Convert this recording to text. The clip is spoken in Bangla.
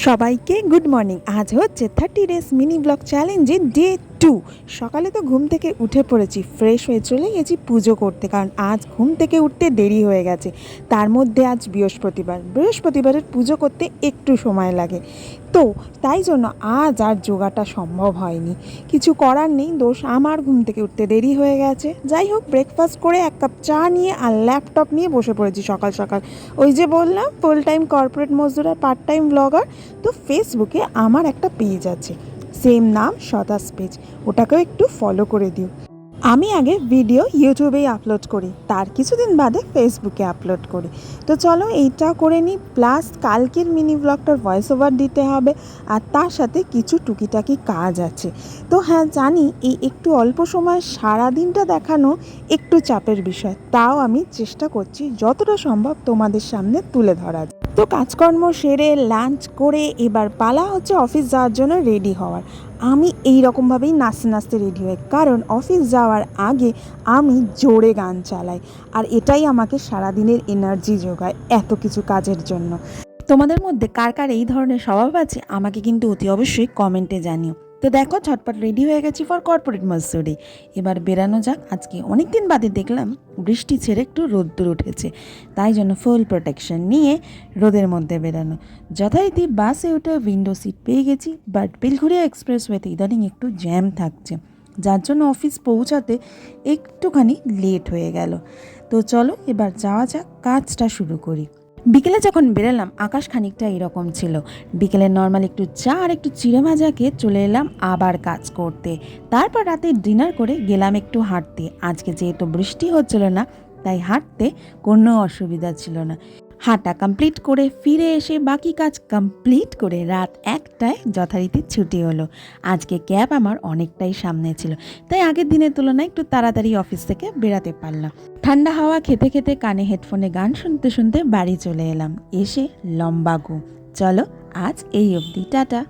সবাইকে গুড মর্নিং। আজ হচ্ছে 30 ডেজ মিনি ব্লগ চ্যালেঞ্জের ডে 2। সকালে তো ঘুম থেকে উঠে পড়েছি, ফ্রেশ হয়ে চলে গেছি পুজো করতে, কারণ আজ ঘুম থেকে উঠতে দেরি হয়ে গেছে। তার মধ্যে আজ বৃহস্পতিবারের পুজো করতে একটু সময় লাগে, তো তাই জন্য আজ আর যোগাটা সম্ভব হয়নি। কিছু করার নেই, দোষ আমার, ঘুম থেকে উঠতে দেরি হয়ে গেছে। যাই হোক, ব্রেকফাস্ট করে এক কাপ চা নিয়ে আর ল্যাপটপ নিয়ে বসে পড়েছি সকাল সকাল। ওই যে বললাম, ফুল টাইম কর্পোরেট মজদুর আর পার্ট টাইম ব্লগার। তো ফেসবুকে আমার একটা পেজ আছে, সেম নাম সদাস পেজ, ওটাকেও একটু ফলো করে দিও। আমি আগে ভিডিও ইউটিউবেই আপলোড করি, তার কিছুদিন বাদে ফেসবুকে আপলোড করি। তো চলো এইটা করে নিই, প্লাস কালকের মিনি ব্লগটার ভয়েস ওভার দিতে হবে, আর তার সাথে কিছু টুকিটাকি কাজ আছে। তো হ্যাঁ জানি, এই একটু অল্প সময় সারাদিনটা দেখানো একটু চাপের বিষয়, তাও আমি চেষ্টা করছি যতটা সম্ভব তোমাদের সামনে তুলে ধরার। তো কাজকর্ম সেরে লাঞ্চ করে এবার পালা হচ্ছে অফিস যাওয়ার জন্য রেডি হওয়ার। আমি এই রকমভাবেই নাচতে নাচতে রেডি হই, কারণ অফিস যাওয়ার আগে আমি জোরে গান চালাই, আর এটাই আমাকে সারাদিনের এনার্জি যোগায় এত কিছু কাজের জন্য। তোমাদের মধ্যে কার কার এই ধরনের স্বভাব আছে আমাকে কিন্তু অতি অবশ্যই কমেন্টে জানিও। তো দেখো, ঝটপট রেডি হয়ে গেছি ফর কর্পোরেট মজদুরি। এবার বেরানো যাক। আজকে অনেক দিন বাদে দেখলাম বৃষ্টি ছেড়ে একটু রোদ্দুর উঠেছে, তাই জন্য ফুল প্রোটেকশন নিয়ে রোদের মধ্যে বেরানো। যথারীতি বাসে উঠে উইন্ডো সিট পেয়ে গেছি, বাট বেলঘরিয়া এক্সপ্রেসওয়েতে ইদানিং একটু জ্যাম থাকছে, যার জন্য অফিস পৌঁছাতে একটুখানি লেট হয়ে গেল। তো চলো এবার যাওয়া যাক, কাজটা শুরু করি। বিকেলে যখন বেরোলাম আকাশ খানিকটা এরকম ছিল। বিকেলে নর্মাল একটু চা আর একটু চিড়ে ভাজা খেয়ে চলে এলাম আবার কাজ করতে। তারপর রাতে ডিনার করে গেলাম একটু হাঁটতে। আজকে যেহেতু বৃষ্টি হচ্ছিল না, তাই হাঁটতে কোনো অসুবিধা ছিল না। হাঁটা কমপ্লিট করে ফিরে এসে বাকি কাজ কমপ্লিট করে রাত 1টায় যথারীতি ছুটি হলো। আজকে ক্যাব আমার অনেকটাই সামনে ছিল, তাই আগের দিনের তুলনায় একটু তাড়াতাড়ি অফিস থেকে বেরাতে পারলাম। ঠান্ডা হাওয়া খেতে খেতে কানে হেডফোনে গান শুনতে শুনতে বাড়ি চলে এলাম। এসে লম্বা ঘুম। চলো আজ এই অবধি, টাটা।